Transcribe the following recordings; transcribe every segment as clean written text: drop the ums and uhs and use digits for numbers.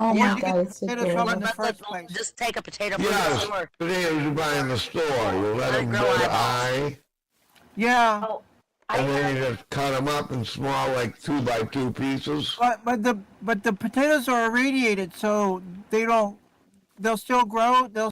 Oh Where'd my Yeah, you get God, the it's so potatoes from good. in the but like, first place? just take a potato from the Yes, store. potatoes you buy in the store. You let Let it them grow go to eyeballs. eye, Yeah, Oh, I and then have. you just cut them up in small, like 2 by 2 pieces. but the potatoes are irradiated, so they don't. They'll still grow. They'll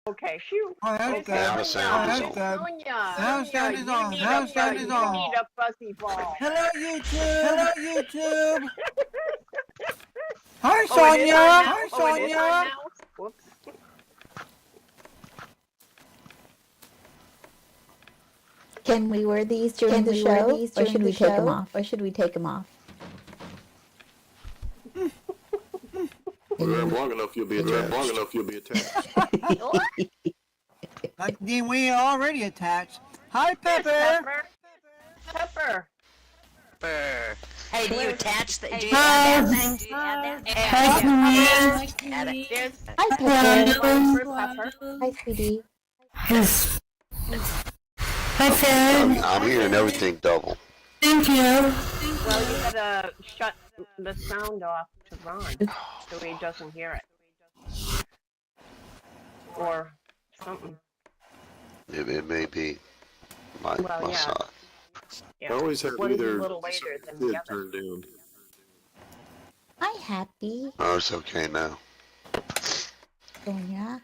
Okay, shoot. Oh, that's Where's good. Now the sound is Oh, on. that's good. Sonia, Now sound is you on. need Now a- sound is on. You need a fuzzy ball. Hello, YouTube. Hello, YouTube. Hi, Oh, it is Sonia. on now? Hi, Oh, it is on Sonia. now? Whoops. Can we wear these during the show, or should we take them off? Or should we take them off? Wear them long enough, you'll be attached. Then we already attached. Hi, Pepper. Pepper. Pepper. Hey, do you attach the? Do you Hi. have that thing? Do you have that? Hi, Add it. There's Hi, Pepper. one for Pepper. Hi, sweetie. Hi, Fred. I'm hearing everything double. Thank you. Well, you gotta shut the sound off to Ron so he doesn't hear it. Or something. It may be my Well, yeah. side. Yeah. I always have One's either a little later than lid the other. turned down. Hi, Happy. Oh, it's okay now. Sonia.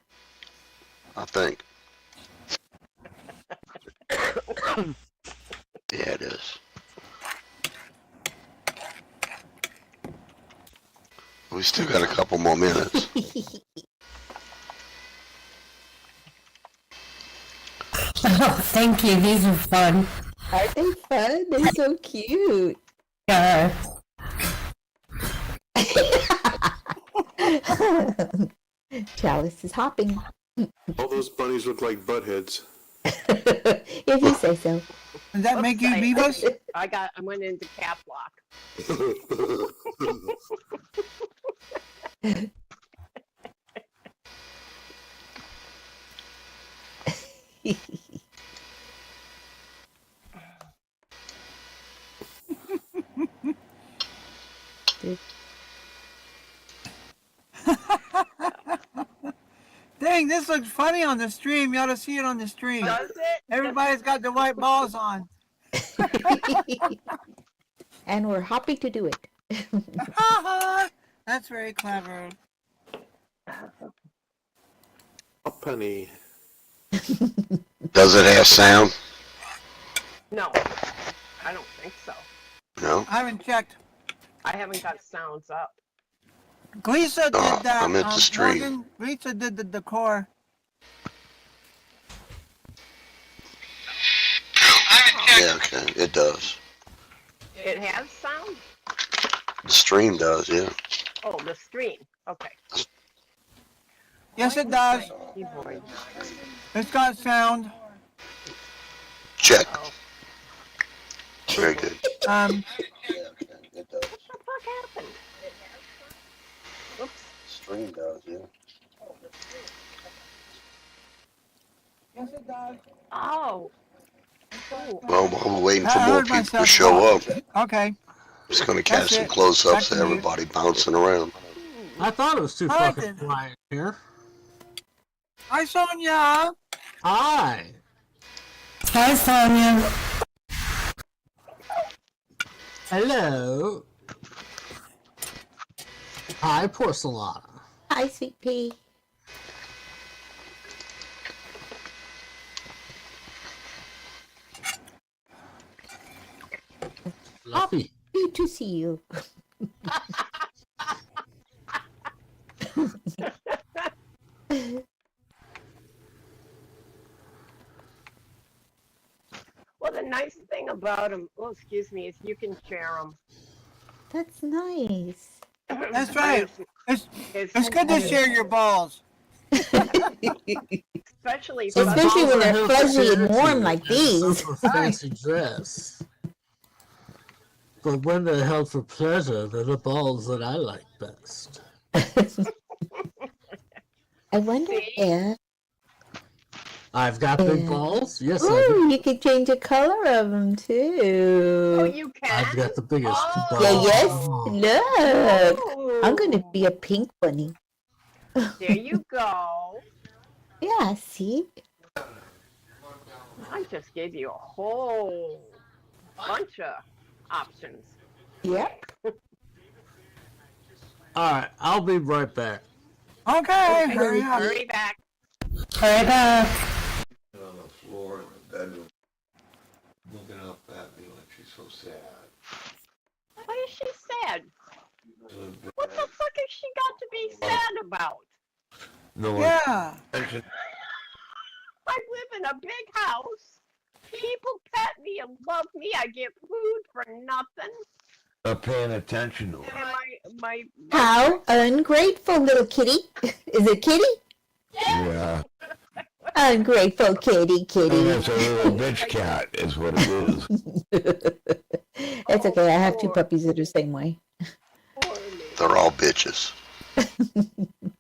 I think. Yeah, it is. We still got a couple more minutes. Oh, thank you. These are fun. Aren't they fun? They're so cute. Yeah. Chalice is hopping. All those bunnies look like butt heads. If you say so. Does that make you Oops, Beavis? I went into cap lock. Dang, this looks funny on the stream. You ought to see it on the stream. Does it? Everybody's got the white balls on. And we're happy to do it. That's very clever. A penny. Does it have sound? No, I don't think so. No? I haven't checked. I haven't got sounds up. Lisa did Oh, that. I meant the stream. Morgan, Lisa did the decor. Yeah, okay. It does. It has sound? The stream does, yeah. Oh, the stream. Okay. Yes, it does. Keyboard. It's got sound. Check. Oh, Very good. Um, Yeah, okay. It does. what the fuck happened? Oops. Stream does, yeah. yes, it does. Oh. Oh. Well, while we're waiting for I more heard people myself to show up, Okay. just gonna That's catch some it. close-ups Back to of you. everybody bouncing around. I thought it was too Hi, fucking then. quiet here. Hi, Sonia. Hi. Hi, Sonia. Hello. Hi, Porcelana. Hi, Sweet Pea. Fluffy. Good to see you. Well, the nice thing about them, oh, excuse me, is you can share them. That's nice. That's right. It's good to share your balls. Especially Especially when they're Balls are fuzzy and healthy warm like and these. some for fancy dress. But when they're held for pleasure, they're the balls that I like best. I wonder See? if I've got big Yeah. balls. Yes, I ooh, do. you could change the color of them Oh, too. you can? I've got the biggest Oh. balls. Yeah, yes. Look, Ooh. I'm gonna be a pink bunny. There you go. Yeah, see? I just gave you a whole bunch of options. Yep. All right, I'll be right back. Okay, Okay, hurry up. hurry back. Right up. On the floor in the bedroom, looking up at me like she's so sad. Why is she sad? What the fuck has she got to be sad about? No Yeah. attention. I live in a big house. People pet me and love me. I get food for nothing. Not paying attention to And her. my How ungrateful, little kitty. Is it kitty? Yeah. Ungrateful kitty, And kitty. it's a little bitch cat, is what it is. It's okay. I have two poor- puppies that are the same way. poor me. They're all bitches.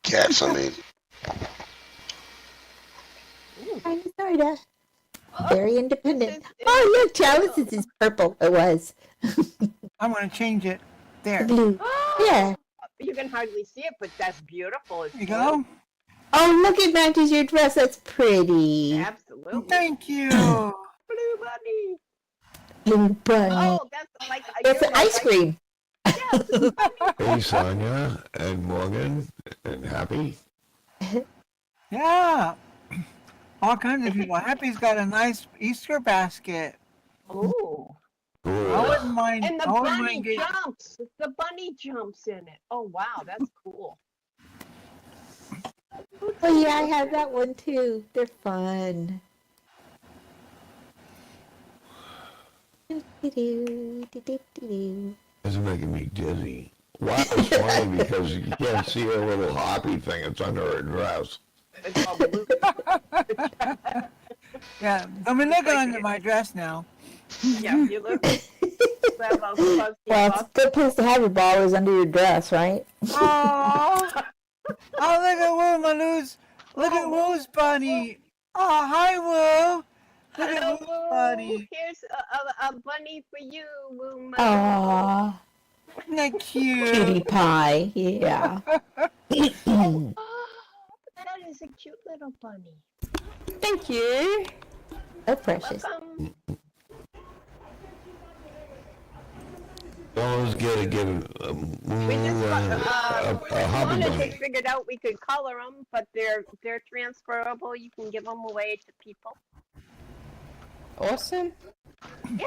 Cats, I mean. Kind of, sorta. Very independent. This is- Oh, look, Chalice's is purple. It was. I'm gonna change it. There. Blue. Yeah. You can hardly see it, but that's beautiful. It's There you go. Oh, look, it matches your dress. That's pretty. Absolutely. Thank you. Blue bunny. Blue bunny. Oh, that's like It's you're ice like- cream. Yes. Hey, Sonia and Morgan and Happy. Yeah. All kinds of people. Happy's got a nice Easter basket. Ooh. I Cool. wouldn't mind. And the I wouldn't bunny mind getting. jumps. The bunny jumps in it. Oh wow, that's cool. Oh, yeah, I have that one too. They're fun. It's making me dizzy. Wow, it's funny because you can't see her little hoppy thing. It's under her dress. It's called blue. Yeah. I've been looking under my dress now. Yeah, you look. Well, Well, it's a good place to have your ball is under your dress, right? Oh. Oh, look at Woo, my Lou's. Look at Woo's bunny. Oh, hi, Woo. Look at Woo's bunny. Here's a bunny for you, Woo. Aww, Isn't that cute? cutie pie. Yeah. Oh, that is a cute little bunny. Thank you. Oh, precious. Welcome. Always gotta give a We just a hobby one is bunny. they figured out we could color them, but they're transferable. You can give them away to people. Awesome. Yeah,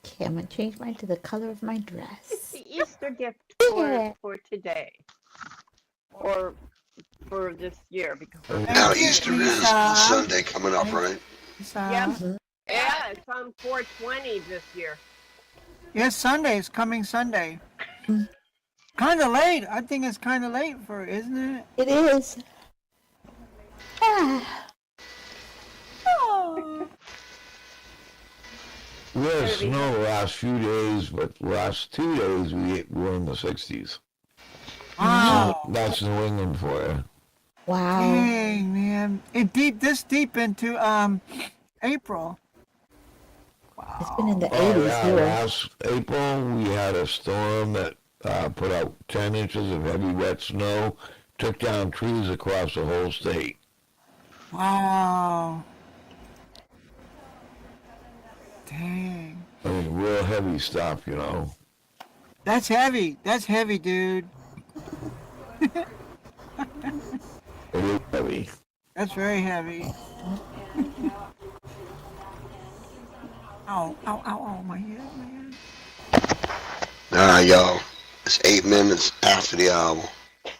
Okay, I'm gonna change mine to the color of my it's dress. the Easter gift Yeah. for today, or for this year because we're Now Easter is Sunday coming up, right? yeah, yeah, it's on 420 this year. Yes, Sunday. It's coming Sunday. Kind of late. I think it's kind of late for, isn't it? It is. Ah, Oh. We had snow the last few days, but last 2 days we were in the 60s. Wow. That's New England for you. wow. Dang, man. This deep into April. It's been in the Oh 80s yeah, here. last April we had a storm that put out 10 inches of heavy wet snow, took down trees across the whole state. Wow. Dang. I mean, real heavy stuff, you know. That's heavy. That's heavy, dude. It is heavy. That's very heavy. Ow, ow, ow, ow, my head, my head. Alright, y'all. It's 8 minutes after the hour.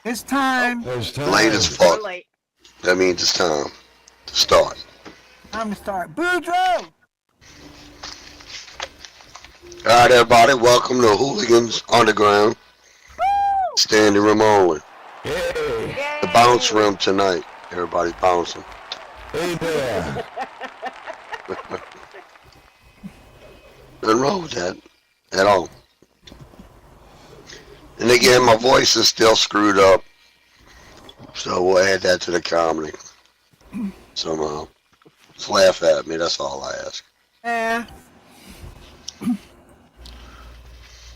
It's time. There's time. Late as We're fuck. late. That means it's time to start. Time to start. Boudreaux! Alright, everybody. Welcome to Hooligans Underground. Standing room only. Hey, The bounce room tonight. Everybody bouncing. hey there. Nothing wrong with that at all. And again, my voice is still screwed up. So we'll add that to the comedy somehow. Just laugh at me, that's all I ask. Yeah.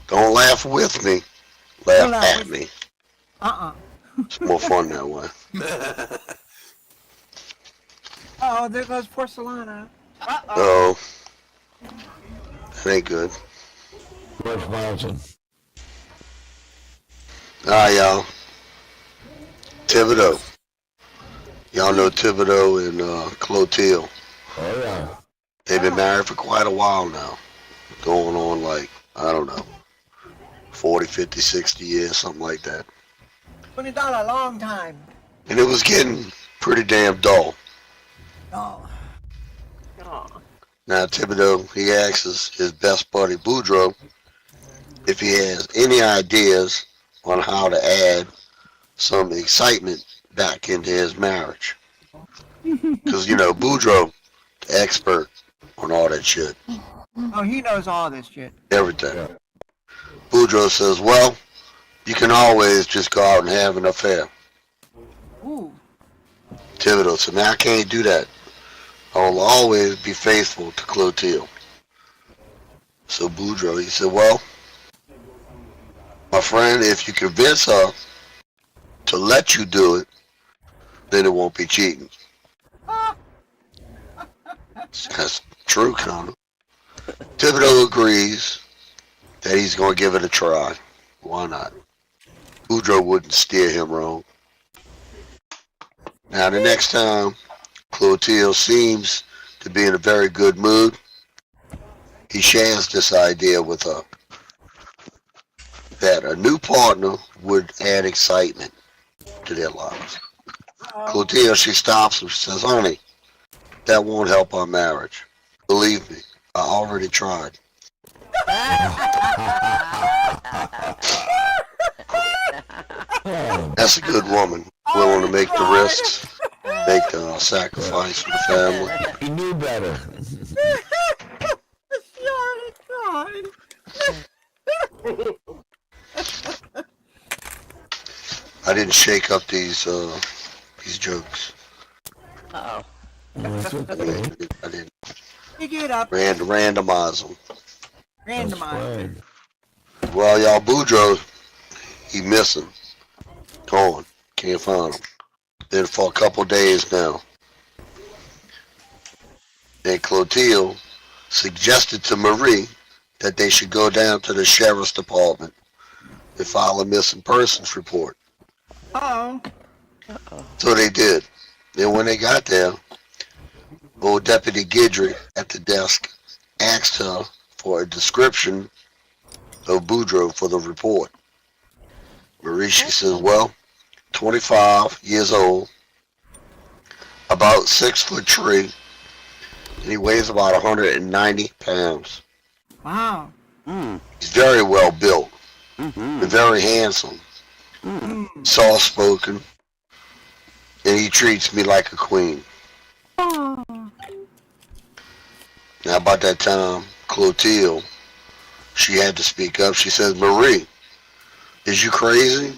Don't laugh with me. Laugh Don't laugh at with- me. Uh-uh. It's more fun that way. Oh, there goes Porcelana. Oh, that ain't good. Where's bouncing? Alright, y'all. Thibodeau. Y'all know Thibodeau and Clotilde. Oh yeah. They've been married for quite a while now. Going on like, I don't know, 40, 50, 60 years, something like that. Been done a long time. And it was getting pretty damn dull. Oh. Oh. Now Thibodeau, he asks his best buddy Boudreaux if he has any ideas on how to add some excitement back into his marriage. Because, you know, Boudreaux, the expert on all that shit, Oh, he knows all this shit. everything. Boudreaux says, well, you can always just go out and have an affair. Ooh. Thibodeau said, man, I can't do that. I will always be faithful to Clotilde. So Boudreaux, he said, well, my friend, if you convince her to let you do it, then it won't be cheating. That's true, Connor. Thibodeau agrees that he's going to give it a try. Why not? Boudreaux wouldn't steer him wrong. Now, the next time Clotilde seems to be in a very good mood, he shares this idea with her that a new partner would add excitement to their lives. Clotilde, she stops him. She says, honey, that won't help our marriage. Believe me, I already tried. That's a good woman, willing to make the risks, make the sacrifice for the family. He knew better. She already tried. I didn't shake up these jokes. Uh-oh. That's okay. I didn't You get up. randomize them. That's Randomize. fine. Well, y'all, Boudreaux, he missing. Gone. Can't find him. Been for a couple days now. Then Clotilde suggested to Marie that they should go down to the sheriff's department and file a missing persons report. Uh-oh. So they did. Then when they got there, old Deputy Guidry at the desk asked her for a description of Boudreaux for the report. Marie, she says, well, 25 years old, about 6 foot 3, and he weighs about 190 pounds. Wow. He's very well built, and very handsome, soft spoken, and he treats me like a queen. Now about that time, Clotilde, she had to speak up. She says, Marie, is you crazy?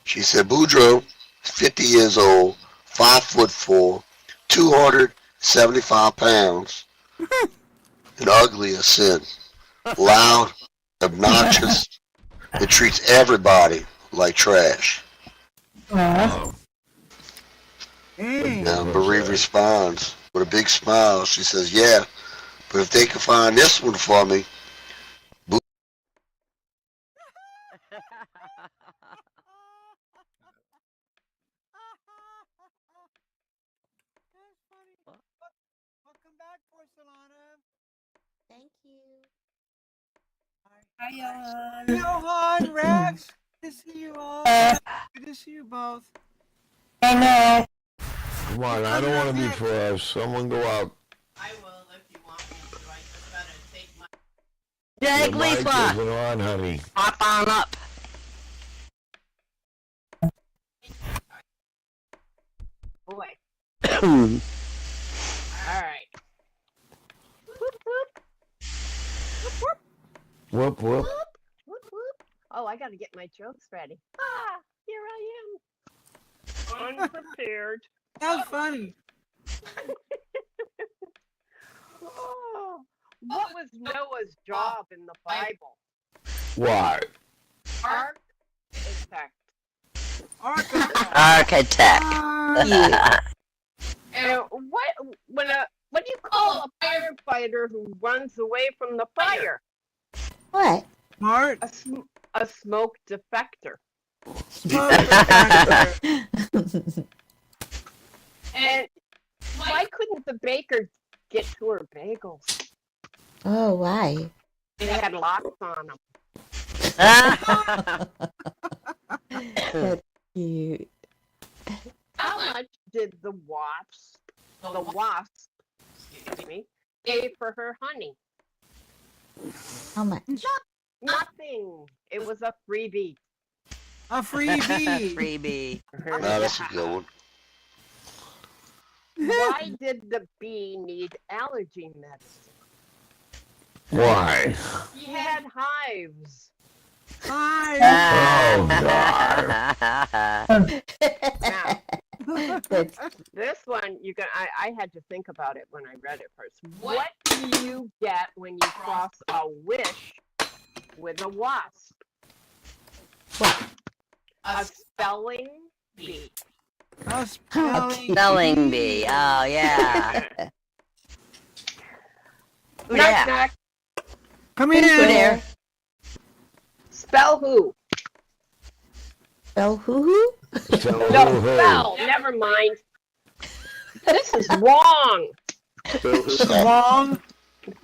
She said, Boudreaux, 50 years old, 5'4", 275 pounds, and ugly as sin, loud, obnoxious, and treats everybody like trash. Hey. Now Marie responds with a big smile. She says, yeah, but if they can find this one for me, That's funny. Welcome back, Porcelana. Thank you. Hi, Johan, Rex. Good to see you all. Good to see you both. Come on, I don't want to be first. Someone go out. Dag The mic Lisa, isn't on, honey. hop on up. Boy. All right. Whoop, whoop. Whoop, whoop. Oh, I got to get my jokes ready. Ah, here I am. Unprepared. That's funny. Oh, what was Noah's job in the Bible? What? Architect. Architect. Yeah. And what do you call a firefighter who runs away from the fire? What? Smart. A smoke defector. And why couldn't the baker get to her bagels? Oh, why? They had locks on them. That's cute. How much did the wasp, excuse me, pay for her honey? How much? Nothing. It was a freebie. A freebie. Freebie. Now that's a good one. Why did the bee need allergy medicine? Why? He had hives. Hi. Oh, God. Now, That's this one, I had to think about it when I read it first. What do you get when you cross a wish with a wasp? what? A spelling bee. A spelling Spelling bee. Oh, yeah. Who Knock, dat? knock. Come Who here. there? Spell who? Spell hoo-hoo? So, No, spell. Never mind. This is wrong. Spell who? Long.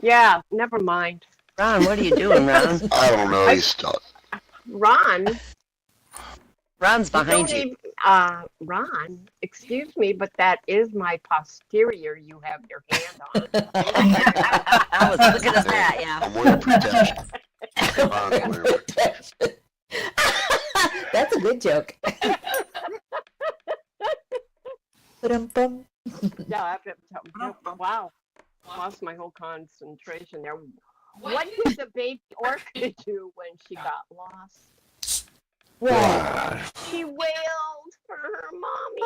Yeah, never mind. Ron, what are you doing, Ron? I don't know. He's stuck. Ron. Ron's behind don't you. even- Ron, excuse me, but that is my posterior you have your hand on. I was looking at that, yeah. I'm wearing protection. I'm wearing That's a good joke. Ba-dum-bum. Yeah, I have to, wow. Lost my whole concentration there. What did the baby orchid do when she got lost? What? God. She wailed for her mommy.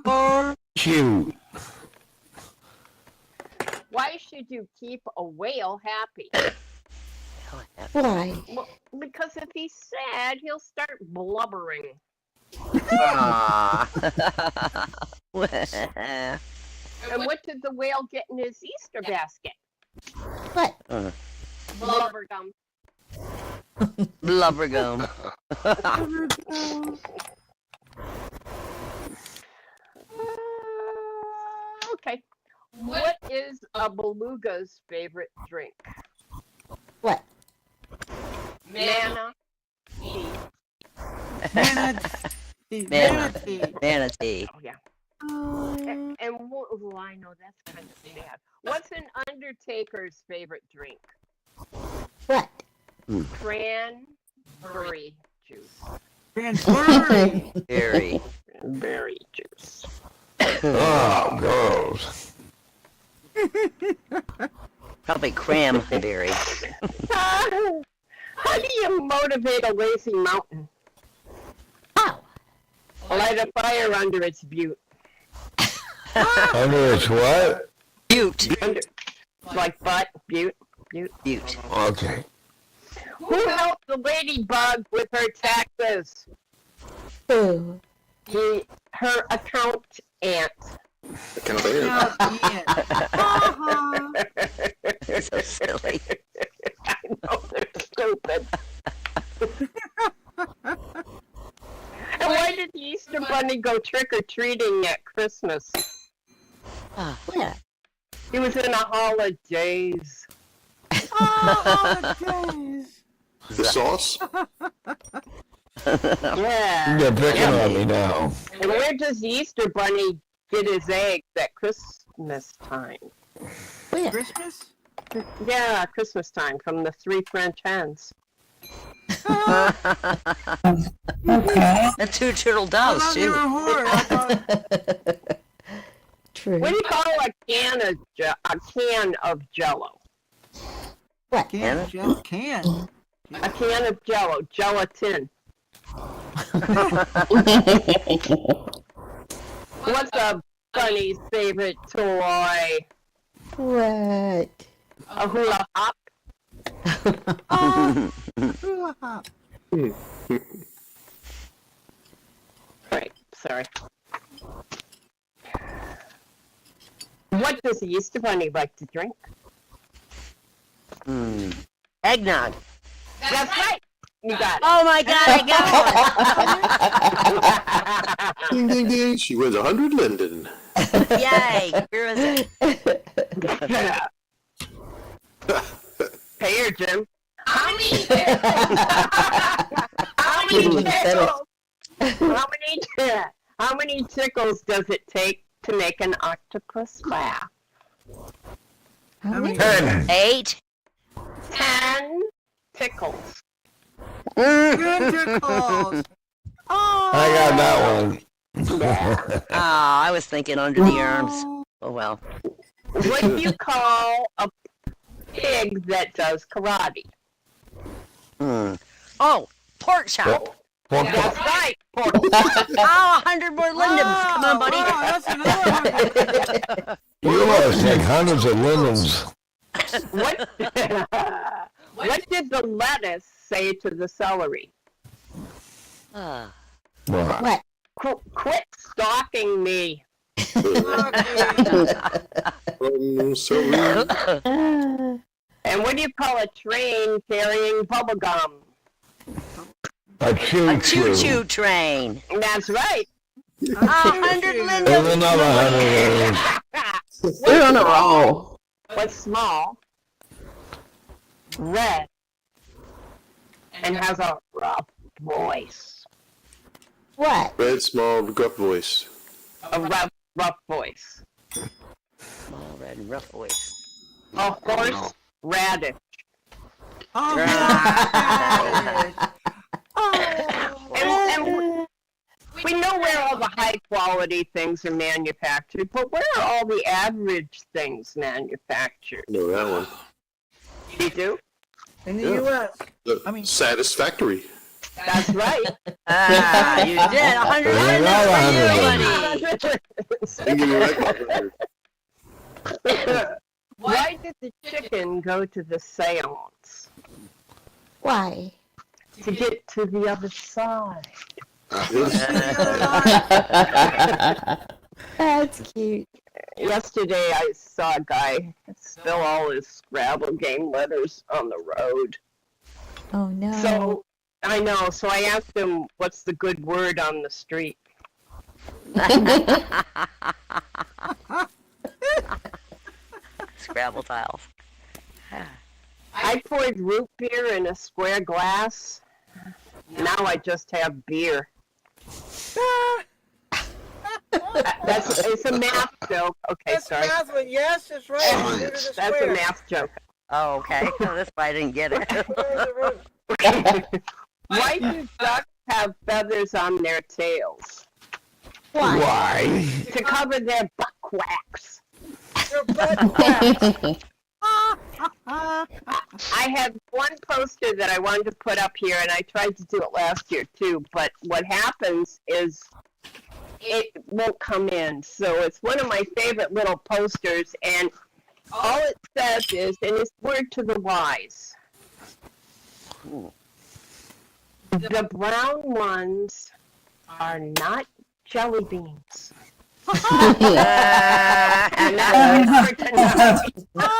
Oh, cute. Why should you keep a whale happy? Why? Well, because if he's sad, he'll start blubbering. Aw. And what did the whale get in his Easter basket? What? Blubber gum. Blubber gum. Okay. What is a beluga's favorite drink? What? Manna. Manatee. Manatee. Manatee. Oh, yeah. And oh, I know that's kind of sad. What's an undertaker's favorite drink? What? Cranberry juice. Cranberry. Very. Cranberry juice. Oh, gross. Probably cranberry. How do you motivate a lazy mountain? Ow. Light a fire under its butte. Under its what? Butte. Under, like butt, butte. Butte. Okay. Who helped the ladybug with her taxes? Who? Her account aunt. Kind of weird. So silly. I know they're stupid. And why did the Easter Bunny go trick-or-treating at Christmas? Yeah. He was in a holidays. The sauce? Yeah. You're picking on me now. And where does the Easter Bunny get his eggs at Christmas time? Where? Christmas? Yeah, Christmas time from the three French hens. And two turtle I doves, thought you were a too. whore. I thought True. What do you call a can of Jello? What? can. A can of Jello, gelatin. What's a bunny's favorite toy? What? A hula hop. Hula hop. Right, sorry. What does the Easter Bunny like to drink? Eggnog. That's right. You got it. Oh my god, I got Ding, ding, ding. She wins 100 linden. Yay! Where is it? Hey here, Jim. How many tickles? How many tickles does it take to make an octopus laugh? How many? 8. 10 tickles. Tentacles. Oh. I got that one. Oh, I was thinking under the arms. Oh well. What do you call a pig that does karate? Oh, pork chop. That's right. Pork. Oh, 100 more lindens. Come on, buddy. Oh, that's another one. You must take hundreds of lindens. What? What did the lettuce say to the celery? Uh, What? What? Quit stalking me. So And what do you call a train carrying bubble gum? A a choo-choo. choo-choo train. That's right. 100 There's lindens. another 100 lindens. We're on a roll. What's small, red, and has a rough voice? What? red, small, gruff voice. A rough voice. Small, red, and rough voice. A horse radish. Oh, And we know where all the high quality things are manufactured, but where are all the average things manufactured? No, that one. You do? in the U.S. The I mean- Satisfactory. That's right. Ah, you did. 100 lindens for you, buddy. You give me that. Why did the chicken go to the seance? Why? To get to the other side. That's cute. Yesterday I saw a guy spill all his Scrabble game letters on the road. Oh no. So, I know, so I asked him, what's the good word on the street? Scrabble tiles. I poured root beer in a square glass. Now I just have beer. It's a math joke. Okay, That's sorry. math one. Yes, that's right. Root of the That's a square. math joke. Oh, okay. That's why I didn't get it. Square's the root. Why do ducks have feathers on their tails? Why? Why? To cover their butt quacks. Your butt crack. I have one poster that I wanted to put up here, and I tried to do it last year too, but what happens is it won't come in. So it's one of my favorite little posters, and all it says is, and it's word to the wise. The brown ones are not jelly beans. And that's it for tonight.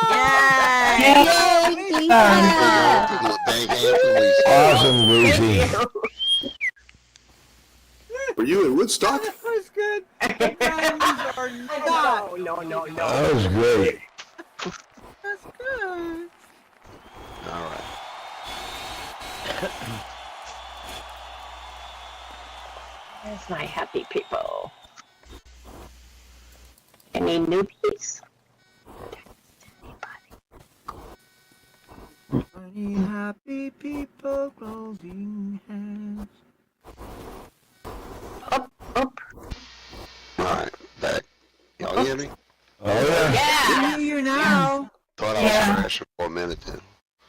Yay! Yay, Lisa! Thank you. Awesome, Lucy. Were you in Woodstock? That was good. The brownies are not. No. That was great. That's good. All right. There's my happy people. Any newbies? Funny happy people holding hands. Up. All right. Back. Y'all hear me? Oh, yeah. Yeah. I hear you now. Thought I was crashing for a minute then.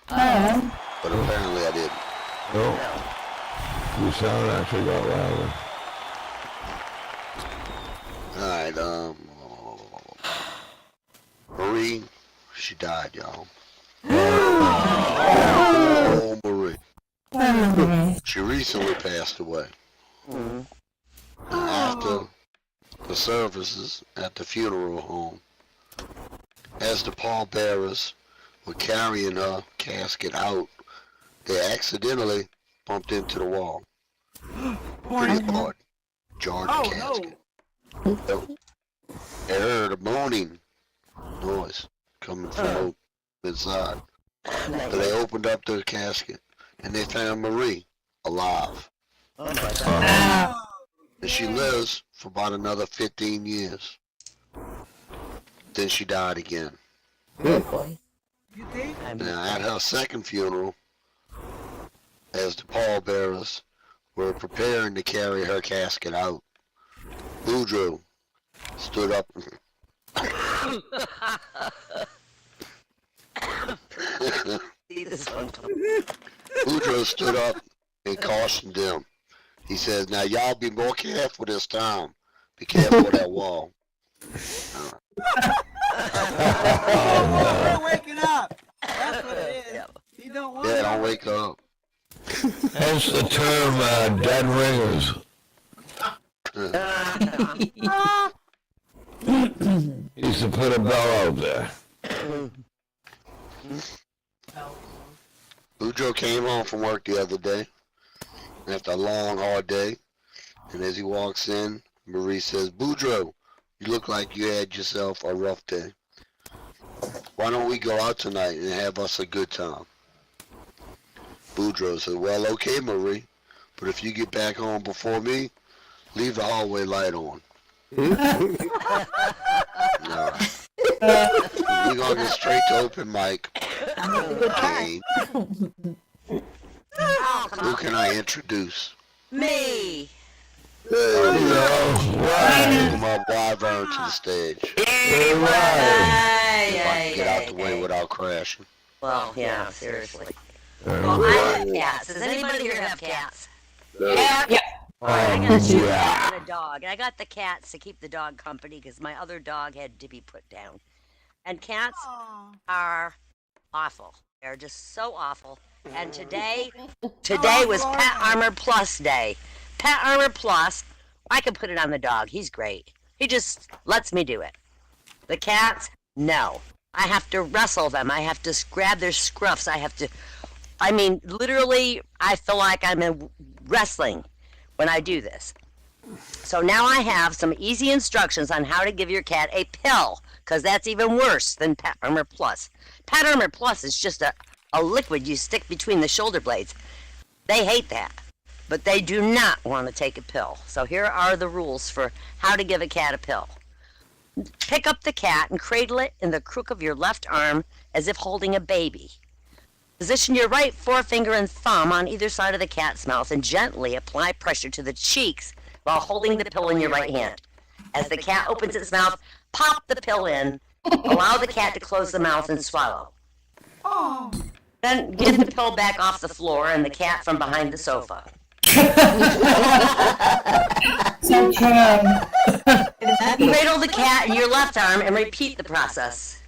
But apparently I didn't. No. Your sound actually got louder. All right. Marie, she died, y'all. Oh, Marie. She recently passed away. After the services at the funeral home, as the pallbearers were carrying her casket out, they accidentally bumped into the wall. Pretty hard. jarred the casket. They heard a moaning noise coming from inside. So they opened up the casket and they found Marie alive. And she lives for about another 15 years. Then she died again. Good boy. You think? Now, at her second funeral, as the pallbearers were preparing to carry her casket out, Boudreaux stood up. Boudreaux stood up and cautioned them. He says, "Now y'all be more careful this time. Be careful of that wall." They're waking up. That's what it is. You don't want Yeah, don't wake up. Hence the term dead ringers. Used to put a bell out there. Boudreaux came home from work the other day after a long, hard day, and as he walks in, Marie says, "Boudreaux, you look like you had yourself a rough day. Why don't we go out tonight and have us a good time?" Boudreaux said, "Well, okay, Marie, but if you get back home before me, leave the hallway light on." No. We're gonna get straight to open mic. Okay. Who can I introduce? Me. Welcome my wyvern to the stage. If I can get out the way without crashing. Well, yeah, seriously. Well, I have cats. Does anybody here have cats? Yeah. I got a cat and a dog. And I got the cats to keep the dog company because my other dog had to be put down. And cats are awful. They're just so awful. And today was Pet Armor Plus Day. Pet Armor Plus, I can put it on the dog. He's great. He just lets me do it. The cats, no. I have to wrestle them. I have to grab their scruffs. Literally, I feel like I'm in wrestling when I do this. So now I have some easy instructions on how to give your cat a pill, because that's even worse than Pet Armor Plus. Pet Armor Plus is just a liquid you stick between the shoulder blades. They hate that, but they do not want to take a pill. So here are the rules for how to give a cat a pill. Pick up the cat and cradle it in the crook of your left arm as if holding a baby. Position your right forefinger and thumb on either side of the cat's mouth and gently apply pressure to the cheeks while holding the pill in your right hand. As the cat opens its mouth, pop the pill in. Allow the cat to close the mouth and swallow. Then get the pill back off the floor and the cat from behind the sofa. Cradle the cat in your left arm and repeat the process.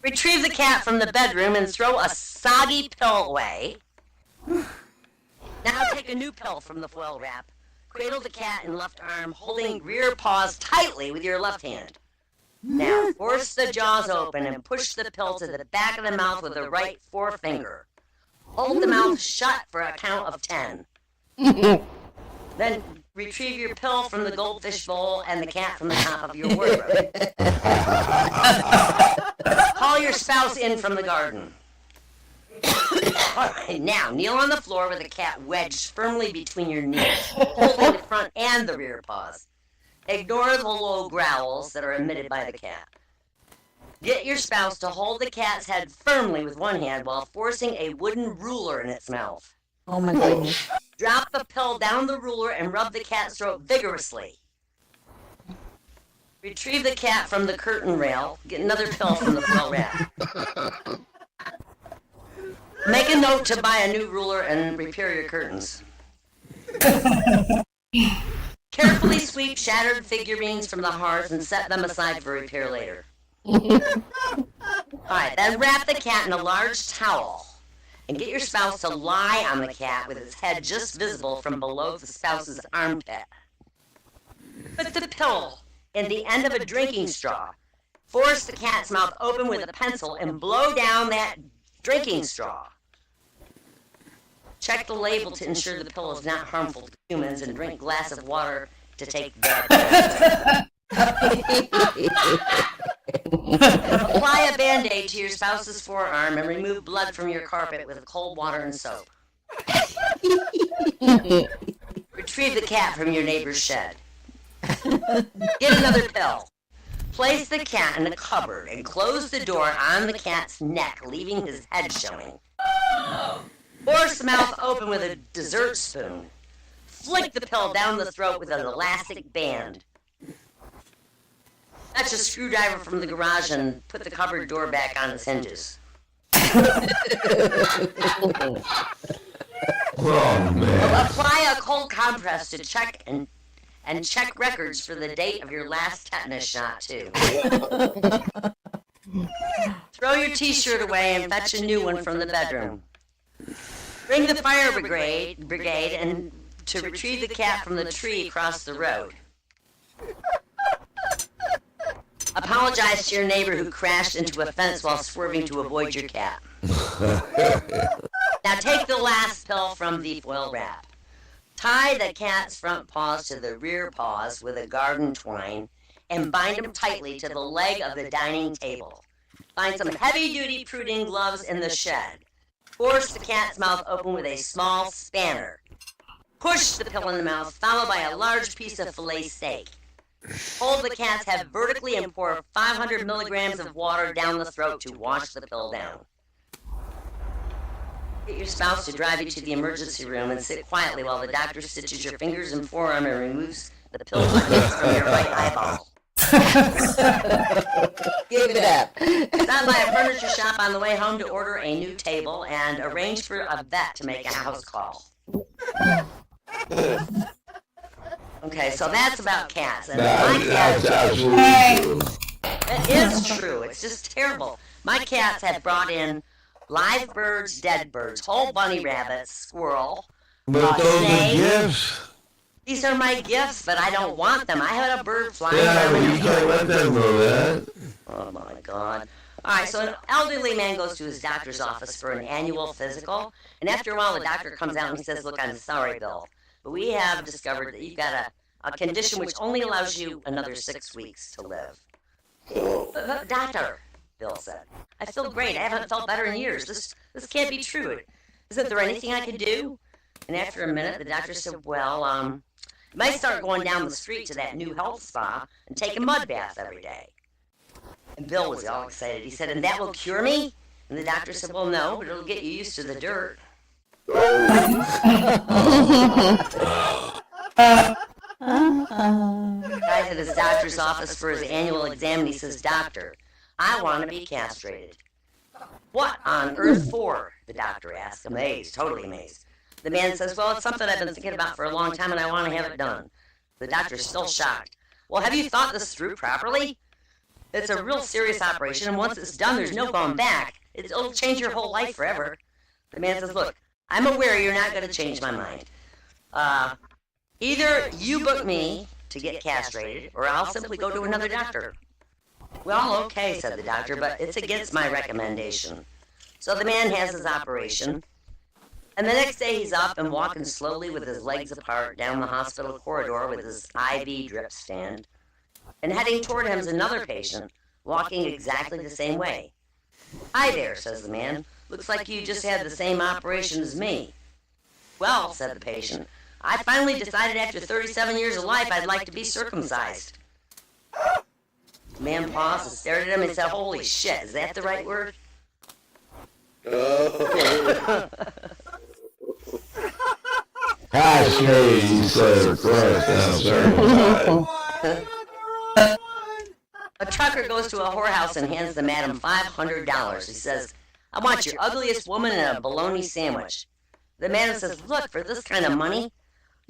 Retrieve the cat from the bedroom and throw a soggy pill away. Now take a new pill from the foil wrap. Cradle the cat in left arm, holding rear paws tightly with your left hand. Now force the jaws open and push the pill to the back of the mouth with the right forefinger. Hold the mouth shut for a count of 10. Then retrieve your pill from the goldfish bowl and the cat from the top of your wardrobe. Call your spouse in from the garden. All right, now kneel on the floor with the cat wedged firmly between your knees, holding the front and the rear paws. Ignore the low growls that are emitted by the cat. Get your spouse to hold the cat's head firmly with one hand while forcing a wooden ruler in its mouth. Oh my goodness. Drop the pill down the ruler and rub the cat's throat vigorously. Retrieve the cat from the curtain rail. Get another pill from the pill wrap. Make a note to buy a new ruler and repair your curtains. Carefully sweep shattered figurines from the hearth and set them aside for repair later. Alright, then wrap the cat in a large towel and get your spouse to lie on the cat with its head just visible from below the spouse's armpit. Put the pill in the end of a drinking straw. Force the cat's mouth open with a pencil and blow down that drinking straw. Check the label to ensure the pill is not harmful to humans and drink a glass of water to take bad. Apply a Band-Aid to your spouse's forearm and remove blood from your carpet with cold water and soap. Retrieve the cat from your neighbor's shed. Get another pill. Place the cat in a cupboard and close the door on the cat's neck, leaving his head showing. Force the mouth open with a dessert spoon. Flick the pill down the throat with an elastic band. Fetch a screwdriver from the garage and put the cupboard door back on its hinges. Oh, man. Apply a cold compress to check and check records for the date of your last tetanus shot, too. Throw your t-shirt away and fetch a new one from the bedroom. Bring the fire brigade and to retrieve the cat from the tree across the road. Apologize to your neighbor who crashed into a fence while swerving to avoid your cat. Now take the last pill from the foil wrap. Tie the cat's front paws to the rear paws with a garden twine and bind them tightly to the leg of the dining table. Find some heavy-duty pruning gloves in the shed. Force the cat's mouth open with a small spanner. Push the pill in the mouth, followed by a large piece of filet steak. Hold the cat's head vertically and pour 500 milligrams of water down the throat to wash the pill down. Get your spouse to drive you to the emergency room and sit quietly while the doctor stitches your fingers and forearm and removes the pill from your right eyeball. Give it up. Stop by a furniture shop on the way home to order a new table and arrange for a vet to make a house call. Okay, so that's about cats. And my That's cats, absolutely true. it is true. It's just terrible. My cats have brought in live birds, dead birds, whole bunny rabbits, squirrel, But those are snake. gifts. These are my gifts, but I don't want them. I had a bird flying Yeah, around but in you the can't let them know that. Oh my God. All right, so an elderly man goes to his doctor's office for an annual physical, and after a while the doctor comes out and he says, look, I'm sorry, Bill, but we have discovered that you've got a condition which only allows you another 6 weeks to live. But, doctor, Bill said, I feel great. I haven't felt better in years. This can't be true. Isn't there anything I can do? And after a minute, the doctor said, well, you might start going down the street to that new health spa and take a mud bath every day. And Bill was all excited. He said, and that will cure me? And the doctor said, well, no, but it'll get you used to the dirt. The guy's at his doctor's office for his annual exam, and he says, doctor, I want to be castrated. What on earth for? The doctor asked, amazed, totally amazed. The man says, well, it's something I've been thinking about for a long time, and I want to have it done. The doctor's still shocked. Well, have you thought this through properly? It's a real serious operation, and once it's done, there's no going back. It'll change your whole life forever. The man says, look, I'm aware you're not going to change my mind. Either you book me to get castrated, or I'll simply go to another doctor. Well, okay, said the doctor, but it's against my recommendation. So the man has his operation, and the next day he's up and walking slowly with his legs apart down the hospital corridor with his IV drip stand. And heading toward him is another patient, walking exactly the same way. Hi there, says the man. Looks like you just had the same operation as me. Well, said the patient, I finally decided after 37 years of life I'd like to be circumcised. The man paused and stared at him and said, holy shit, is that the right word? I say he said Christ, I'm sorry. A trucker goes to a whorehouse and hands the madam $500. He says, I want your ugliest woman and a bologna sandwich. The madam says, look, for this kind of money,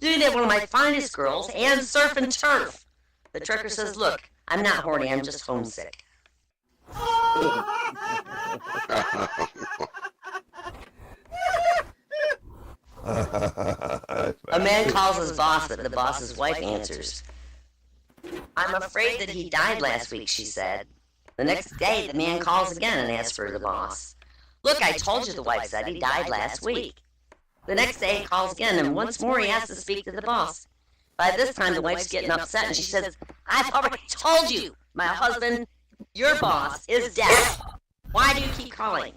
you can have one of my finest girls and surf and turf. The trucker says, look, I'm not horny, I'm just homesick. A man calls his boss, but the boss's wife answers. I'm afraid that he died last week, she said. The next day, the man calls again and asks for the boss. Look, I told you, the wife said, he died last week. The next day, he calls again, and once more he asks to speak to the boss. By this time, the wife's getting upset, and she says, I've already told you, my husband, your boss, is dead. Why do you keep calling?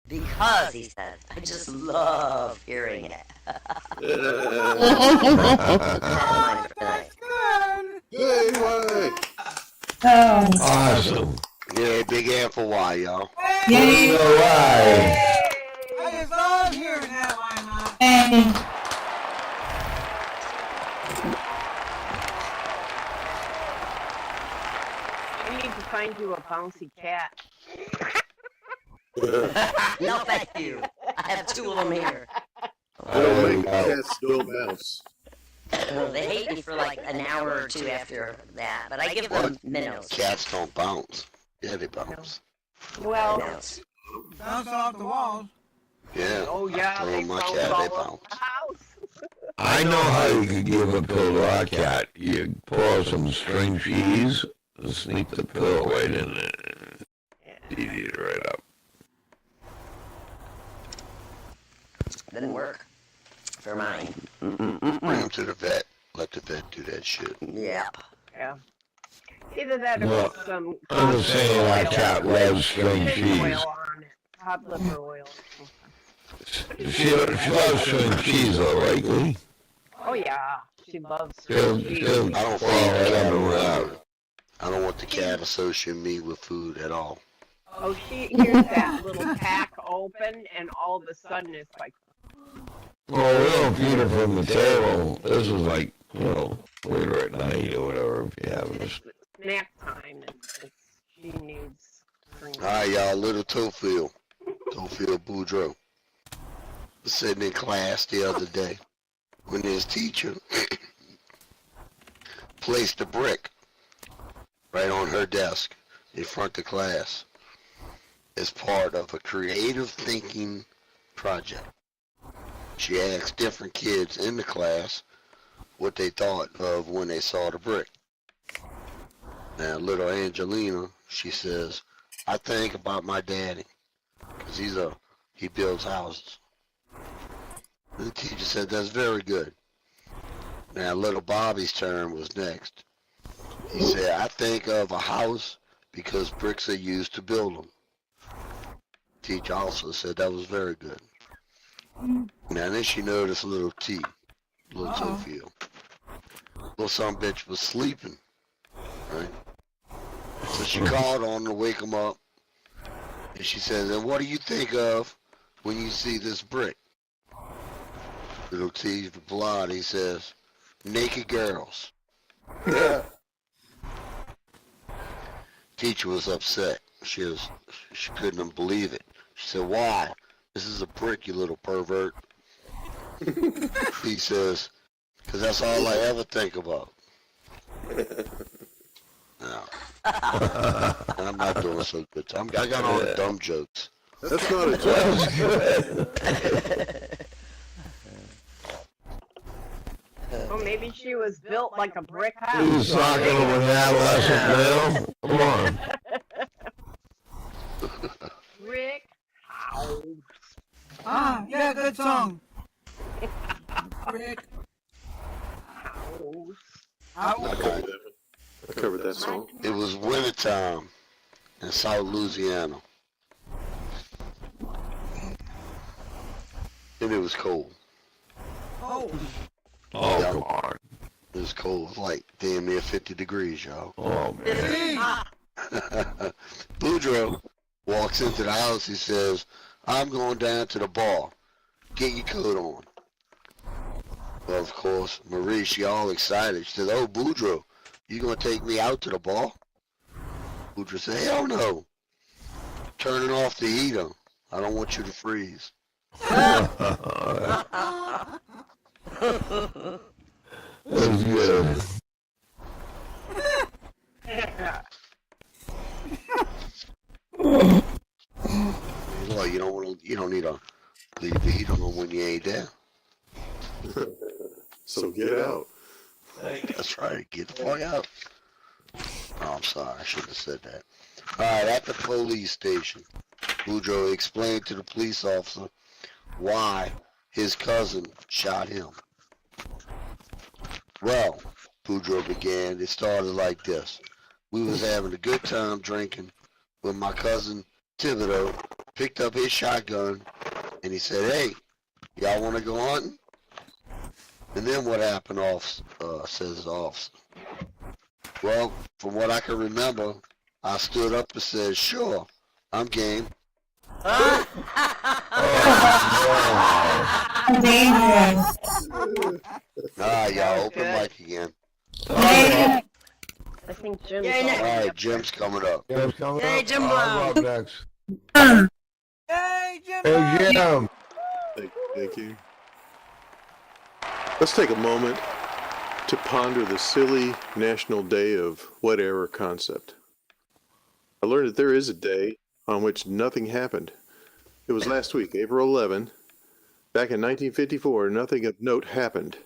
Because, he said, I just love hearing it. Hey, way! Awesome. Yeah, big hand for why, y'all. You know why? I just love hearing that one, huh? I need to find you a bouncy cat. No, thank you. I have 2 of them here. I don't make cats don't bounce. They hate me for like an hour or 2 after that, but I give them minnows. Cats don't bounce. Yeah, they bounce. Well, Minnows. Bounce off the walls. Yeah. oh yeah, Oh, they my bounce cat, all they over bounce. the house. I know how you can give a pill to our cat. You pour some string cheese and sneak the pill right in there. You eat it right up. Didn't work for mine. Bring them to the vet. Let the vet do that shit. Yep. Yeah. Either that or Well, put some I'm just saying our cat loves string fish cheese. oil on it. Cod liver oil. She loves string cheese, though, right, Lee? Oh yeah, she loves She'll, cheese. she'll I don't fall feed the right cat under with without. food. I don't want the cat associating me with food at all. Oh, she hears that little pack open, and all of a sudden it's like, Well, we don't feed her from the table. This is like, you know, later at night or whatever, if you have this. snack time, and she needs cream. Alright, y'all, little Tofield. Tofield Boudreaux. Was sitting in class the other day when his teacher placed a brick right on her desk in front of class as part of a creative thinking project. She asked different kids in the class what they thought of when they saw the brick. Now, little Angelina, she says, I think about my daddy, because he builds houses. And the teacher said, that's very good. Now, little Bobby's turn was next. He said, I think of a house because bricks are used to build them. Teacher also said that was very good. Now, then she noticed little T, little Tofield. Little son of a bitch was sleeping, right? So she called on him to wake him up. And she says, and what do you think of when you see this brick? Little T's replied, he says, naked girls. Teacher was upset. She couldn't believe it. She said, why? This is a brick, you little pervert. He says, because that's all I ever think about. No. I'm not doing so good. I got all the dumb jokes. That's not a joke. Oh, maybe she was built like a brick You house. talking to an adolescent male? Come on. Brick house. Ah, yeah, good song. Brick House. house. I covered that song. It was wintertime in South Louisiana. And it was cold. Oh, Oh, Yeah. come on. It was cold. It was like damn near 50 degrees, y'all. Oh, man. Boudreaux walks into the house. He says, I'm going down to the bar. Get your coat on. Well, of course, Marie, she all excited. She says, oh, Boudreaux, you going to take me out to the bar? Boudreaux said, hell no. Turning off the heater. I don't want you to freeze. That's good. Well, you don't need to leave the heater on when you ain't there. So get out. That's right. Get the fuck out. Oh, I'm sorry. I shouldn't have said that. All right, at the police station, Boudreaux explained to the police officer why his cousin shot him. Well, Boudreaux began. It started like this. We was having a good time drinking when my cousin Thibodeau picked up his shotgun and he said, "Hey, y'all want to go hunting?" And then what happened, says the officer. Well, from what I can remember, I stood up and said, "Sure, I'm game." Y'all open Good. mic again. I think Jim's Yeah, all All right. right, Jim's coming up. Jim's coming Hey, up. Jim I'm Brown. up next. Hey, Jim. Hey, Jim. Thank you. Let's take a moment to ponder the silly National Day of Whatever concept. I learned that there is a day on which nothing happened. It was last week, April 11. Back in 1954, nothing of note happened.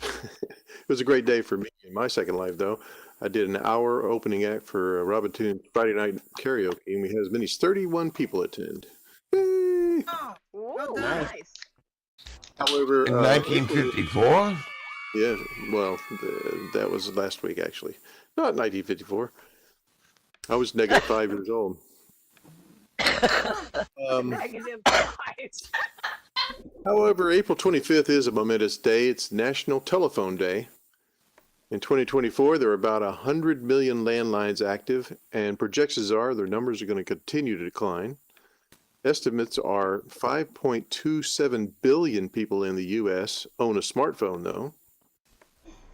It was a great day for me in my second life, though. I did an hour opening act for Robin Toon's Friday night karaoke, and we had as many as 31 people attend. Yay! Ooh, nice. However, In 1954? yeah, well, that was last week, actually. Not 1954. I was negative 5 years old. Negative 5. However, April 25th is a momentous day. It's National Telephone Day. In 2024, there are about 100 million landlines active, and projections are their numbers are going to continue to decline. Estimates are 5.27 billion people in the U.S. own a smartphone, though.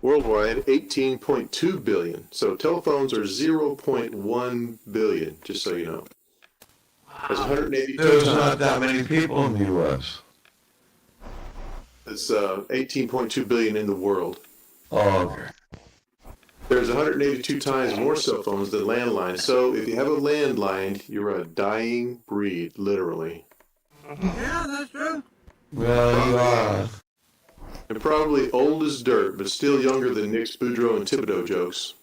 Worldwide, 18.2 billion. So telephones are 0.1 billion, just so you know. That's 182 There's times. not that many people in the U.S. It's 18.2 billion in the world. Oh, okay. There's 182 times more cell phones than landlines. So if you have a landline, you're a dying breed, literally. Yeah, that's true. Well, you are. And probably old as dirt, but still younger than Nick's Boudreaux and Thibodeau jokes.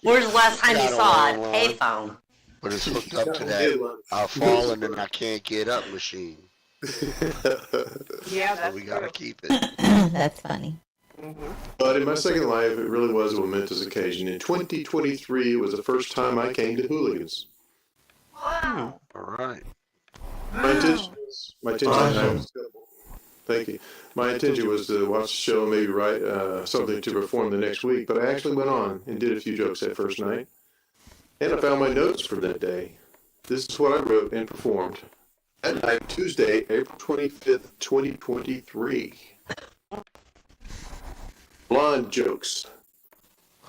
Where's the last time you Got a saw a long line. payphone? But it's hooked up to that I've fallen and I can't get up machine. Yeah, So that's we gotta true. keep it. That's funny. But in my second life, it really was a momentous occasion. In 2023 was the first time I came to Hooligans. Wow. All right. My intention Awesome. was, thank you. My intention was to watch the show and maybe write something to perform the next week, but I actually went on and did a few jokes that first night. And I found my notes from that day. This is what I wrote and performed. That night, Tuesday, April 25th, 2023. Blonde jokes.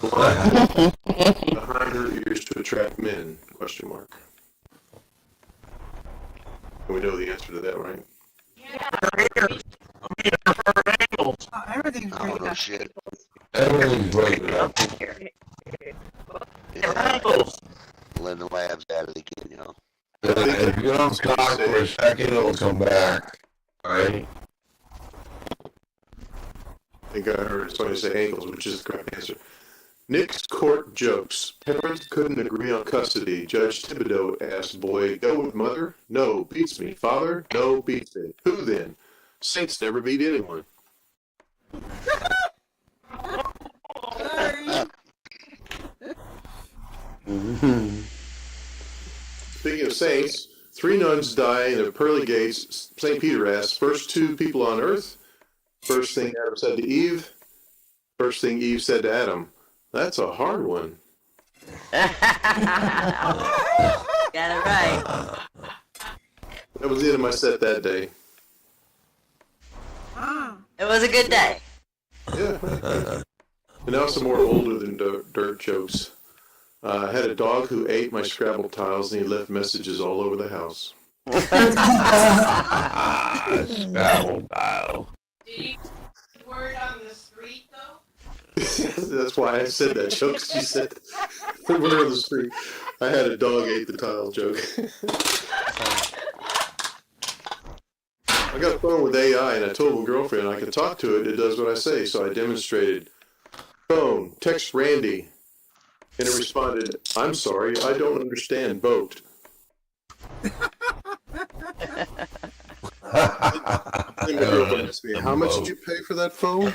Blonde behind her ears to attract men, question mark. And we know the answer to that, right? Everything's I great. don't know shit. Everything's breaking up. Linda Labs at it again, y'all. If you don't talk for a second, it'll come back. Right? I think I heard somebody say ankles, which is the correct answer. Nick's court jokes. Parents couldn't agree on custody. Judge Thibodeau asked boy, go with mother? No, beats me. Father? No, beats me. Who then? Saints never beat anyone. Speaking of saints, 3 nuns die in the pearly gates. St. Peter asks, first 2 people on earth? First thing Adam said to Eve? First thing Eve said to Adam? That's a hard one. Got it right. That was the end of my set that day. It was a good day. Yeah. And now some more older than dirt jokes. I had a dog who ate my Scrabble tiles and he left messages all over the house. Scrabble dial. Word on the street, though? That's why I said that joke. She said the word on the street. I had a dog ate the tile joke. I got a phone with AI and I told my girlfriend I could talk to it. It does what I say. So I demonstrated. Phone, text Randy. And it responded, I'm sorry, I don't understand boat. Then my girlfriend asked me, how much did you pay for that phone?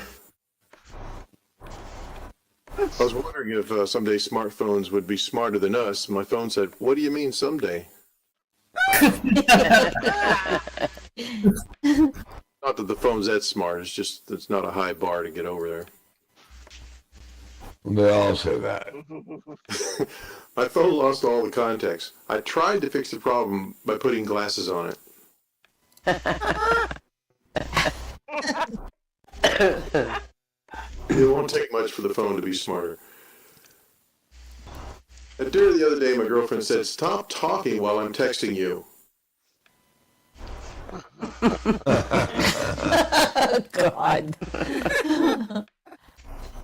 I was wondering if someday smartphones would be smarter than us. My phone said, what do you mean someday? Not that the phone's that smart, it's just it's not a high bar to get over there. They all say that. My phone lost all the contacts. I tried to fix the problem by putting glasses on it. It won't take much for the phone to be smarter. At dinner the other day, my girlfriend said, stop talking while I'm texting you. God.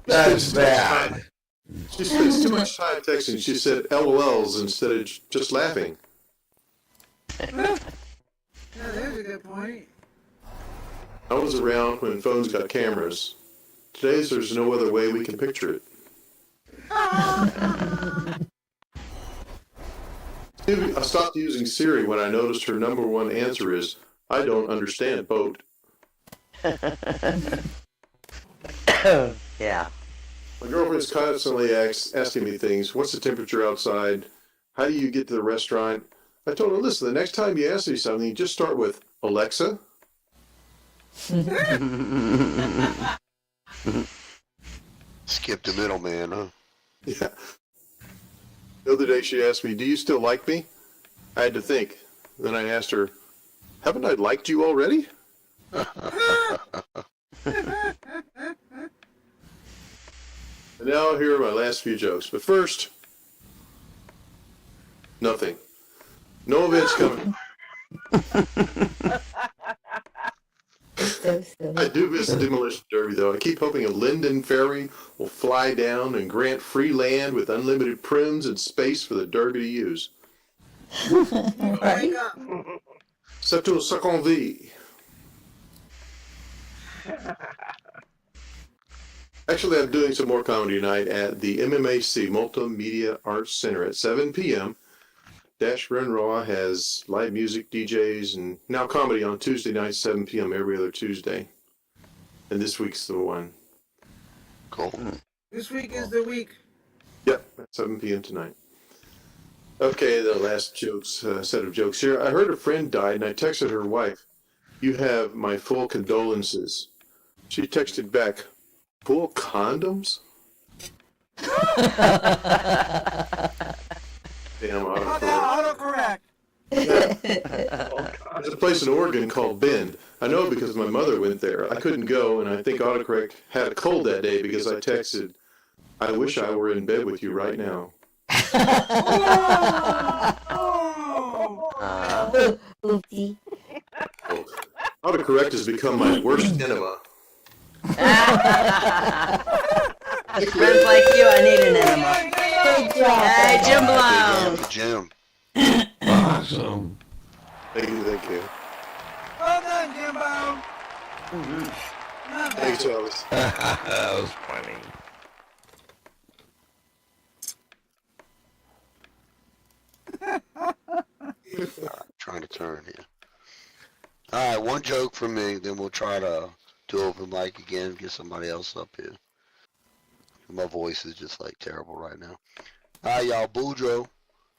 That's bad. She spends too much time texting. She said LOLs instead of just laughing. Yeah, there's a good point. I was around when phones got cameras. Today's there's no other way we can picture it. I stopped using Siri when I noticed her number one answer is, I don't understand boat. Yeah. My girlfriend's constantly asking me things. What's the temperature outside? How do you get to the restaurant? I told her, listen, the next time you ask me something, just start with, Alexa. Skip the middleman, huh? Yeah. The other day she asked me, do you still like me? I had to think. Then I asked her, haven't I liked you already? And now here are my last few jokes. But first, nothing. No events coming. So silly. I do miss the demolition derby, though. I keep hoping a Linden ferry will fly down and grant free land with unlimited prims and space for the derby to use. Right? C'est tout ce qu'on vit. Actually, I'm doing some more comedy tonight at the MMAC, Multimedia Arts Center, at 7 p.m. Dash Run Raw has live music, DJs, and now comedy on Tuesday nights, 7 p.m. every other Tuesday. And this week's the one. Cool. This week is the week. Yep, at 7 p.m. tonight. Okay, the last set of jokes here. I heard a friend died, and I texted her wife, you have my full condolences. She texted back, full condoms? Damn Autocorrect. There's a place in Oregon called Bend. I know because my mother went there. I couldn't go, and I think autocorrect had a cold that day because I texted, I wish I were in bed with you right now. Oopsie. Oh, autocorrect has become my worst enema. Friends like you, I need an enema. Good job. Hey, Jim Jim. Blown. Awesome. Thank you, thank you. Well done, Jimbo. Not bad. Thanks, Elvis. That was funny. Trying to turn here. All right, one joke from me, then we'll try to do open mic again, get somebody else up here. My voice is just like terrible right now. All right, y'all, Boudreaux,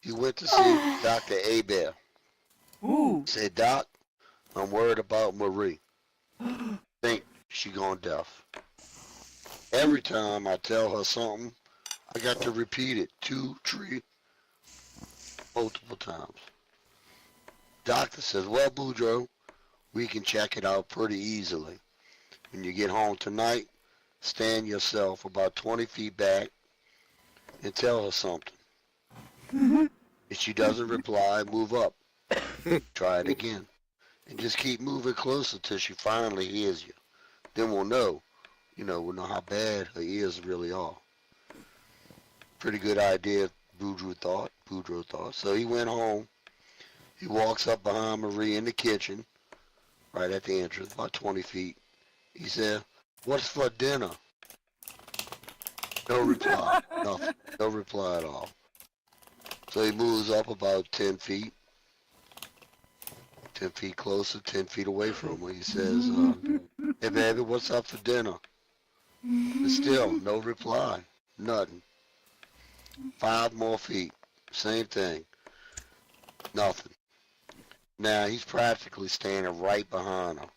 he went to see Dr. Abel. Ooh. He said, Doc, I'm worried about Marie. Think she gone deaf. Every time I tell her something, I got to repeat it 2, 3, multiple times. Doctor says, well, Boudreaux, we can check it out pretty easily. When you get home tonight, stand yourself about 20 feet back and tell her something. If she doesn't reply, move up. Try it again. And just keep moving closer till she finally hears you. Then we'll know how bad her ears really are. Pretty good idea, Boudreaux thought. So he went home. He walks up behind Marie in the kitchen, right at the entrance, about 20 feet. He said, what's for dinner? No reply. Nothing. No reply at all. So he moves up about 10 feet. 10 feet closer, 10 feet away from her. He says, hey, baby, what's up for dinner? And still, no reply. Nothing. 5 more feet. Same thing. Nothing. Now, he's practically standing right behind her.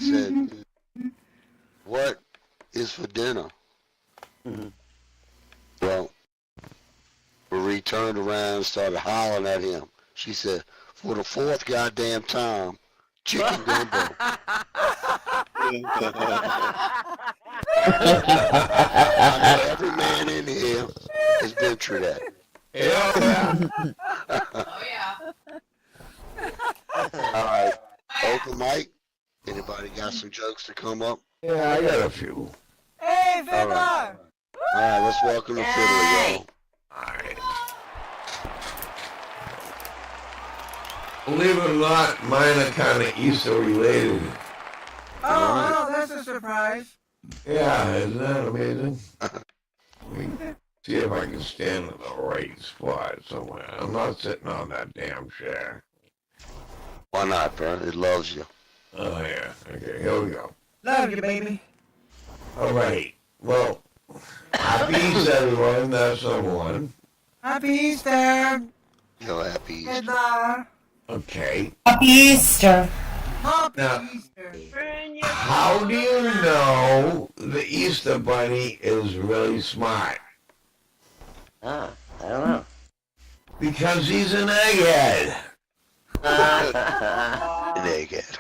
He said, what is for dinner? Well, Marie turned around and started hollering at him. She said, for the 4th goddamn time, chicken gumbo. I know every man in here has been through that. Yeah. Oh, yeah. All right, open mic. Anybody got some jokes to come up? Yeah, I got a few. Hey, Fiddler! All right, let's welcome the fiddler, y'all. Alright. Believe it or not, mine are kind of Easter related. Oh, that's a surprise. Yeah, isn't that amazing? Let me see if I can stand in the right spot somewhere. I'm not sitting on that damn chair. Why not, bro? It loves you. Oh yeah, okay, here we go. Love you, baby. Alright, well, happy Easter everyone, that's number one. Happy Easter. Yo, happy Easter. Fiddler. Okay, Happy Easter. Now- Happy Easter. how do you know the Easter Bunny is really smart? I don't know. Because he's an egghead. An egghead.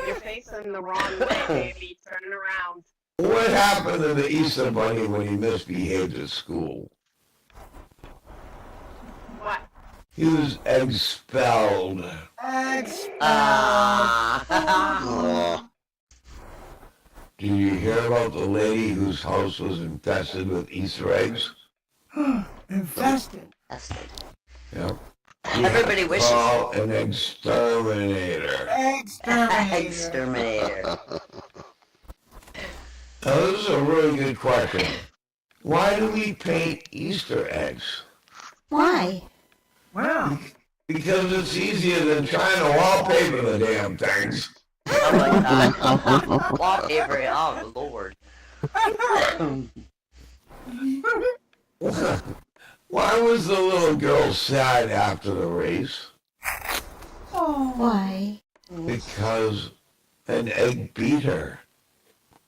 You're facing the wrong way, baby. Turn it around. What happened to the Easter Bunny when he misbehaved at school? What? He was expelled. Aw, Did you hear about the lady whose house was infested with Easter eggs? Infested. Yep. Everybody wishes. Call an exterminator. Exterminator. Exterminator. Now, this is a really good question. Why do we paint Easter eggs? Why? Well, Because it's easier than trying to wallpaper the damn things. Oh my god. Wallpaper. Oh lord. Why was the little girl sad after the race? Why? Because an egg beat her.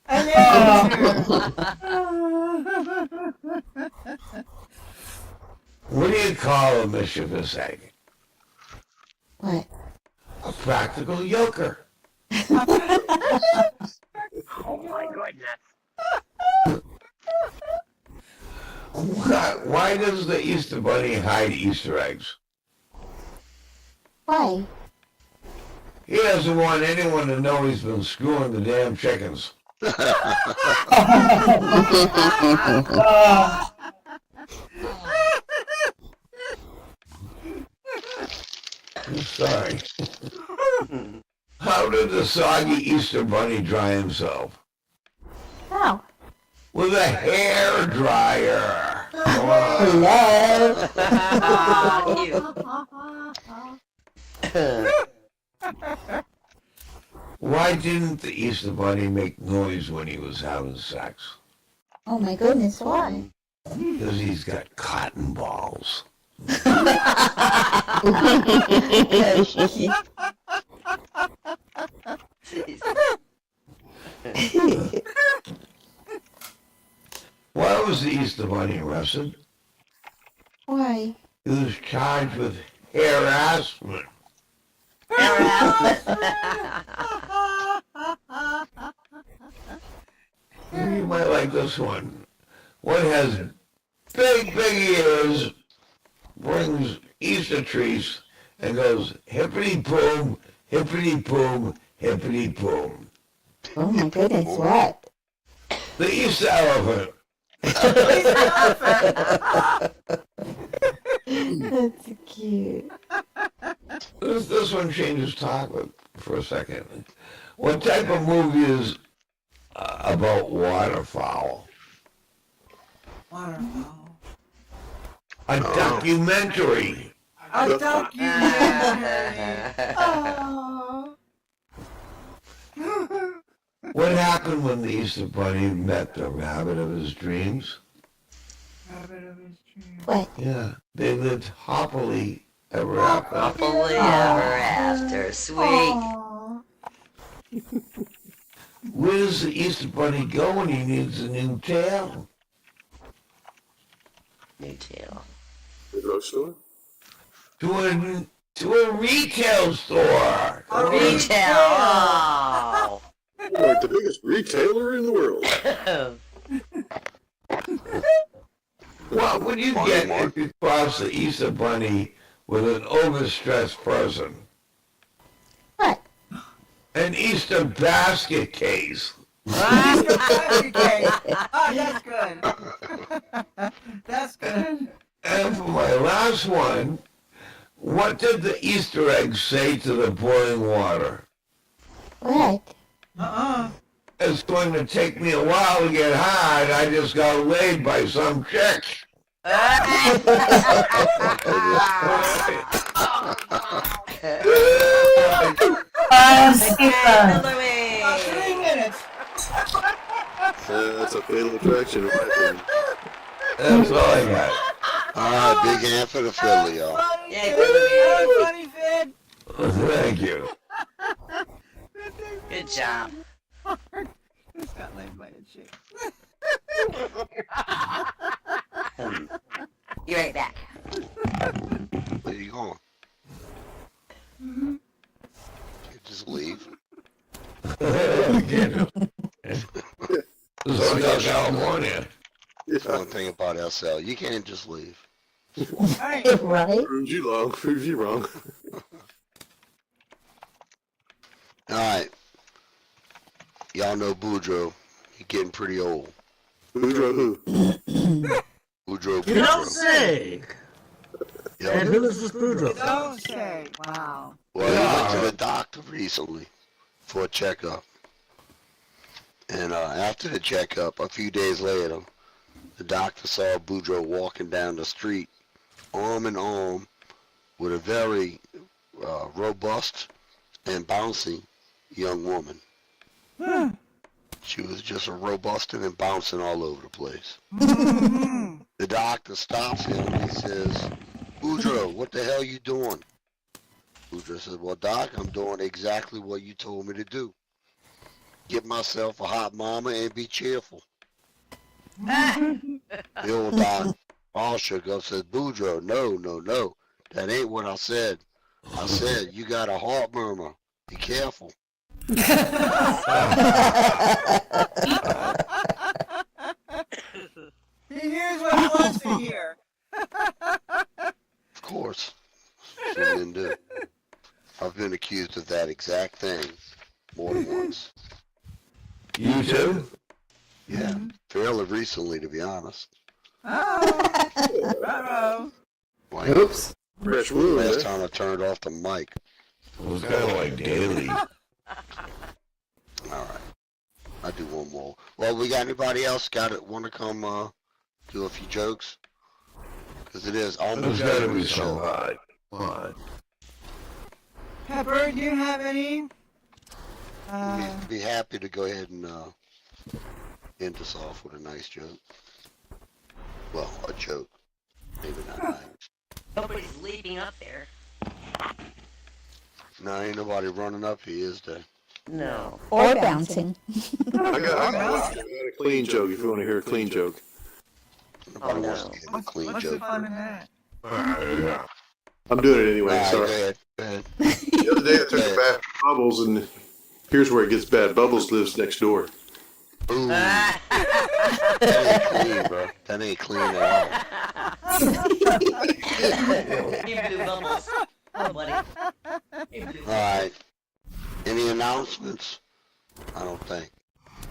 an egg. What do you call a mischievous egg? What? A practical yoker. Oh my goodness. Why does the Easter Bunny hide Easter eggs? Why? He doesn't want anyone to know he's been screwing the damn chickens. I'm sorry. How did the soggy Easter Bunny dry himself? How? With a hair dryer. Hello? Why didn't the Easter Bunny make noise when he was having sex? Oh my goodness, why? Because he's got cotton balls. Why was the Easter Bunny arrested? Why? He was charged with harassment. You might like this one. One has big ears, brings Easter trees, and goes hippity-boom, hippity-boom, hippity-boom. Oh my goodness, what? The Easter elephant. That's cute. This one changes topic for a second. What type of movie is about waterfowl? Waterfall. A documentary. I'll talk you later. Aw. What happened when the Easter Bunny met the rabbit of his dreams? Rabbit of his dream. What? Yeah, they lived happily ever after. Happily ever after. Sweet. Aw. Where does the Easter Bunny go when he needs a new tail? New tail. The drugstore? To a retail store. A Retail. Oh. Like the biggest retailer in the world. What would you get if you cross the Easter Bunny with an overstressed person? What? An Easter basket case. Okay. Oh, that's good. That's good. And for my last one, what did the Easter egg say to the boiling water? What? It's going to take me a while to get hard. I just got laid by some chick. About 3 minutes. That's a fatal attraction, in my opinion. That's all I got. Alright, big hand for the fiddle, y'all. Funny, Yeah, Fid. Funny, Fid. Thank you. Good job. Just got laid by a chick. Be right back. Where you going? You just leave. So California. That's one thing about SL. You can't just leave. Right. Right? Proves you wrong. Proves you wrong. Alright. Y'all know Boudreaux. He's getting pretty old. Boudreaux who? Boudreaux. You don't say. Yep. And who is this Boudreaux? Don't say. Wow. Well, he went to the doctor recently for a checkup. And after the checkup, a few days later, the doctor saw Boudreaux walking down the street, arm in arm, with a very robust and bouncy young woman. She was just a robusting and bouncing all over the place. The doctor stops him and he says, Boudreaux, what the hell you doing? Boudreaux says, well, Doc, I'm doing exactly what you told me to do. Get myself a hot mama and be cheerful. The old doc all shook up, said, Boudreaux, no, that ain't what I said. I said, you got a heart murmur. Be careful. He hears what he wants to hear. Of course. That's what men do. I've been accused of that exact thing more than once. You too? Yeah, fairly recently, to be honest. Oh. Uh-oh. Like, Oops. Fresh wound, last eh? time I turned off the mic. It was kind of like daily. All right. I'll do one more. Well, we got anybody else want to come do a few jokes? Because it is There's almost got to every be some show. hard. Come on. Pepper, do you have any? We'd be happy to go ahead and end us off with a nice joke. Well, a joke. Maybe not nice. Nobody's leaping up there. No, ain't nobody running up here, is there? No. Or bouncing. I got a clean joke if you want to hear a clean joke. Nobody Oh, wants no. to hear a clean What's the joke. fun in that? Yeah. I'm doing it anyway, Nah, sorry. go ahead. Go ahead. The other day I took a bath with Bubbles, and here's where it gets bad. Bubbles lives next door. Ooh, that ain't clean, bro. That ain't clean at all. You blew bubbles. Oh, buddy. Alright. Any announcements? I don't think.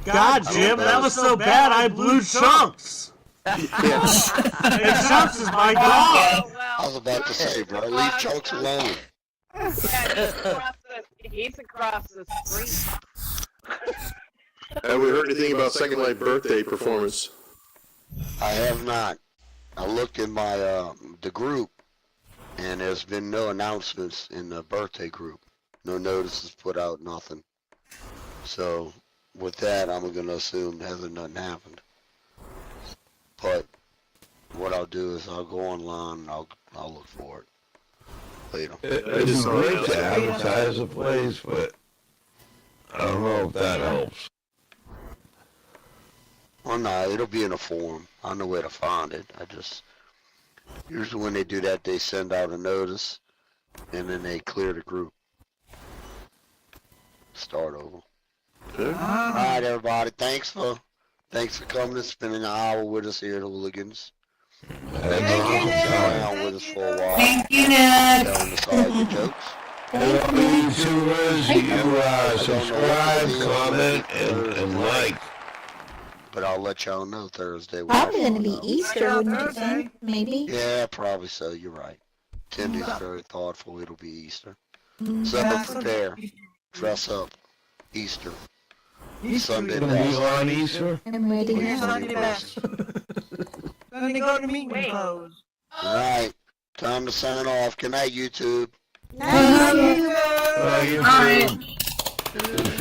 God, Jim, that was so bad I blew Chunks. And Chunks is my dog. I was about to say, bro, leave Chunks alone. He's across the street. Have we heard anything about Second Life birthday performance? I have not. I looked in my the group, And there's been no announcements in the birthday group. No notices put out, nothing. So with that, I'm gonna assume nothing happened. But what I'll do is I'll go online and I'll look for it later. It's great to advertise a place, but I don't know if that helps. Well, no, it'll be in a form. I know where to find it. Usually when they do that, they send out a notice and then they clear the group. Start over. Okay. All right, everybody. Thanks for coming and spending an hour with us here at Hooligans. Around with us for a while. Thank you, Ned. Telling us all your jokes. Hello, YouTubers, you subscribe, comment, and like. But I'll let y'all know Thursday. Probably gonna be Easter, wouldn't you think? Maybe. Yeah, probably so. You're right. Tindy's very thoughtful. It'll be Easter. So Yeah. prepare. Dress up. Easter. Sunday Gonna be best. on Easter? I'm ready Please now. Sunday best. Gonna go to meeting clothes. All right. Time to sign off. Good night, YouTube. Nice. YouTube.